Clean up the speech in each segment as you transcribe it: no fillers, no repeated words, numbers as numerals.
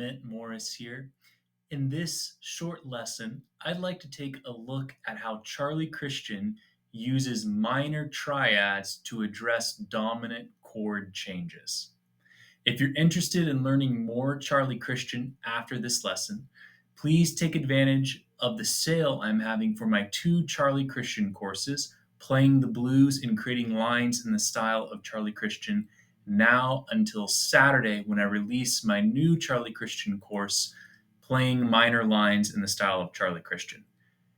Ment here. In this short lesson, I'd like to take a look at how Charlie Christian uses minor triads to address dominant chord changes. If you're interested in learning more Charlie Christian after this lesson, please take advantage of the sale I'm having for my 2 Charlie Christian courses, Playing the Blues and Creating Lines in the Style of Charlie Christian, now until Saturday when I release my new Charlie Christian course, Playing Minor Lines in the Style of Charlie Christian.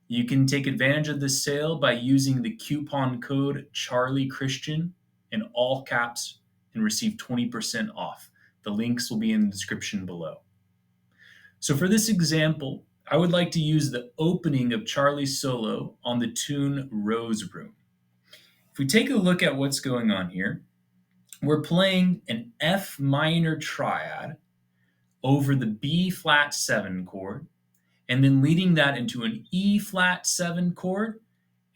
You can take advantage of this sale by using the coupon code Charlie Christian in all caps and receive 20% off. The links will be in the description below. So for this example, I would like to use the opening of Charlie's solo on the tune Rose Room. If we take a look at what's going on here, we're playing an F minor triad over the B flat 7 chord, and then leading that into an E flat 7 chord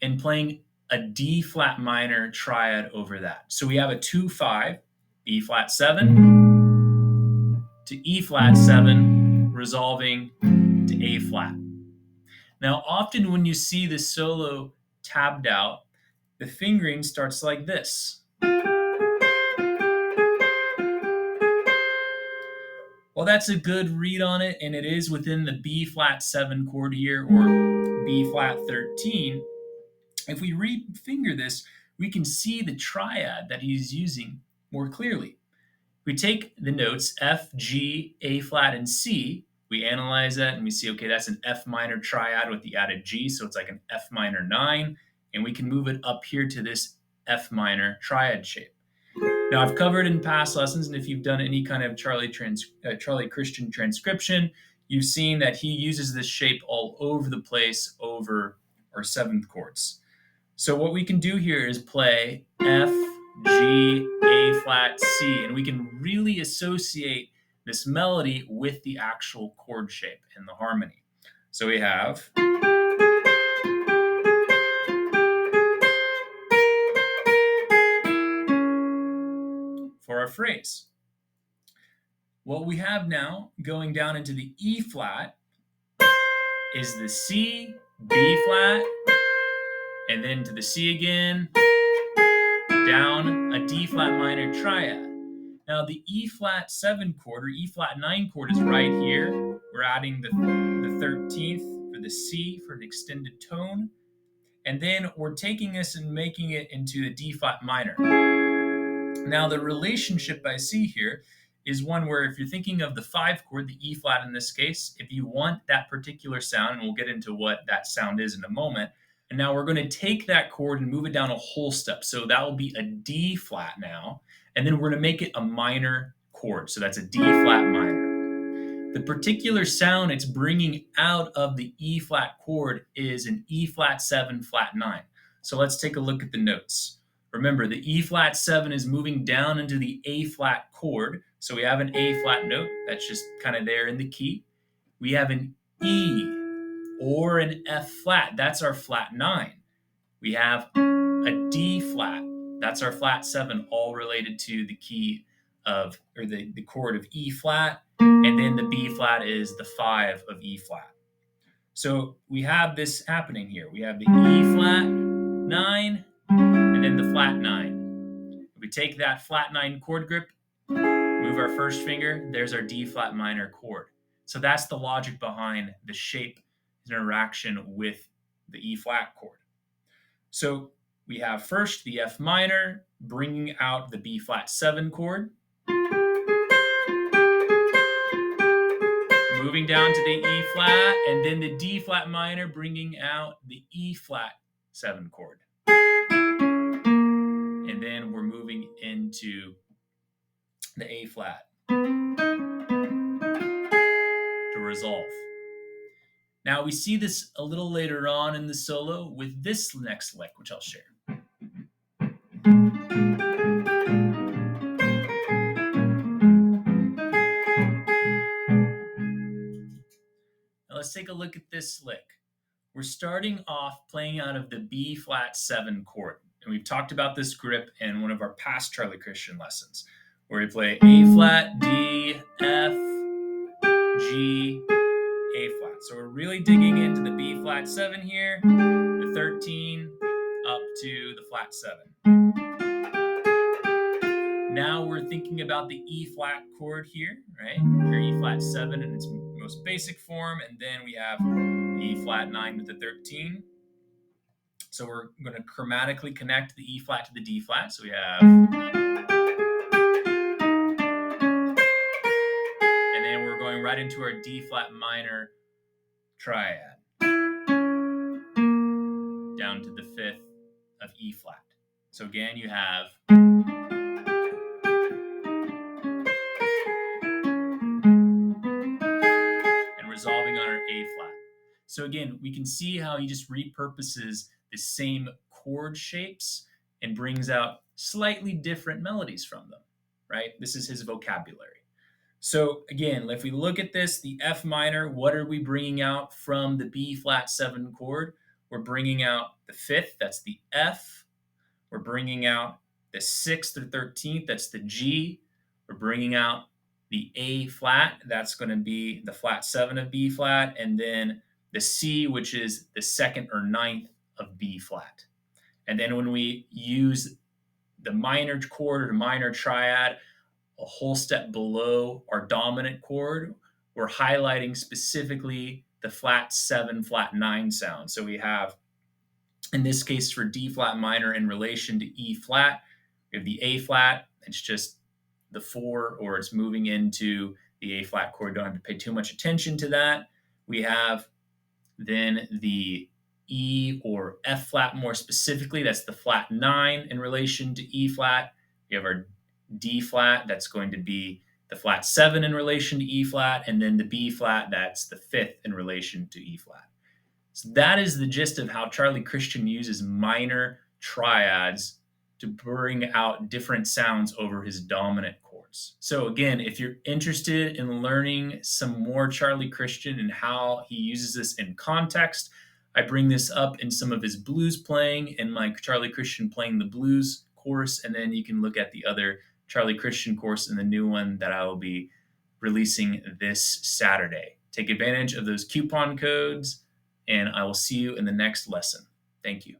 and playing a D flat minor triad over that. So we have a 2-5, B flat 7 to E flat 7, resolving to A flat. Now, often when you see the solo tabbed out, the fingering starts like this. Well, that's a good read on it, and it is within the B flat 7 chord here, or B flat 13. If we re-finger this, we can see the triad that he's using more clearly. We take the notes F, G, A flat, and C. We analyze that and we see, okay, that's an F minor triad with the added G, so it's like an F minor 9, and we can move it up here to this F minor triad shape. Now, I've covered in past lessons, and if you've done any kind of Charlie Christian transcription, you've seen that he uses this shape all over the place over our 7th chords. So what we can do here is play F, G, A flat, C, and we can really associate this melody with the actual chord shape and the harmony. So we have for our phrase. What we have now going down into the E flat is the C, B flat, and then to the C again, down a D flat minor triad. Now the E flat 7 chord or E flat 9 chord is right here. We're adding the 13th for the C for an extended tone. And then we're taking this and making it into the D flat minor. Now the relationship I see here is one where if you're thinking of the 5 chord, the E flat in this case, if you want that particular sound, and we'll get into what that sound is in a moment, and now we're going to take that chord and move it down a whole step. So that will be a D flat now, and then we're going to make it a minor chord. So that's a D flat minor. The particular sound it's bringing out of the E flat chord is an E flat 7 flat 9. So let's take a look at the notes. Remember, the E flat 7 is moving down into the A flat chord. So we have an A flat note that's just kind of there in the key. We have an E or an F flat. That's our flat 9. We have a D flat. That's our flat 7, all related to the key of, or the chord of E flat. And then the B flat is the 5 of E flat. So we have this happening here. We have the E flat 9 and then the flat 9. If we take that flat 9 chord grip, move our first finger, there's our D flat minor chord. So that's the logic behind the shape interaction with the E flat chord. So we have first the F minor bringing out the B flat 7 chord, moving down to the E flat, and then the D flat minor bringing out the E flat 7 chord. And then we're moving into the A flat to resolve. Now we see this a little later on in the solo with this next lick, which I'll share. Now let's take a look at this lick. We're starting off playing out of the B flat 7 chord. And we've talked about this grip in one of our past Charlie Christian lessons, where we play A flat, D, F, G, A flat. So we're really digging into the B flat 7 here, the 13 up to the flat 7. Now we're thinking about the E flat chord here, right? Your E flat 7 in its most basic form, and then we have E flat 9 with the 13. So we're going to chromatically connect the E flat to the D flat. So we have, and then we're going right into our D flat minor triad down to the 5th of E flat. So again, you have and resolving on our A flat. So again, we can see how he just repurposes the same chord shapes and brings out slightly different melodies from them, right? This is his vocabulary. So again, if we look at this, the F minor, what are we bringing out from the B flat 7 chord? We're bringing out the 5th, that's the F. We're bringing out the 6th or 13th, that's the G. We're bringing out the A flat, that's going to be the flat 7 of B flat, and then the C, which is the 2nd or 9th of B flat. And then when we use the minor chord or minor triad, a whole step below our dominant chord, we're highlighting specifically the flat 7, flat 9 sound. So we have, in this case, for D flat minor in relation to E flat, we have the A flat, it's just the 4, or it's moving into the A flat chord. Don't have to pay too much attention to that. We have then the E or F flat more specifically, that's the flat 9 in relation to E flat. We have our D flat, that's going to be the flat 7 in relation to E flat, and then the B flat, that's the 5th in relation to E flat. So that is the gist of how Charlie Christian uses minor triads to bring out different sounds over his dominant chords. So again, if you're interested in learning some more Charlie Christian and how he uses this in context, I bring this up in some of his blues playing in my Charlie Christian Playing the Blues course, and then you can look at the other Charlie Christian course and the new one that I will be releasing this Saturday. Take advantage of those coupon codes, and I will see you in the next lesson. Thank you.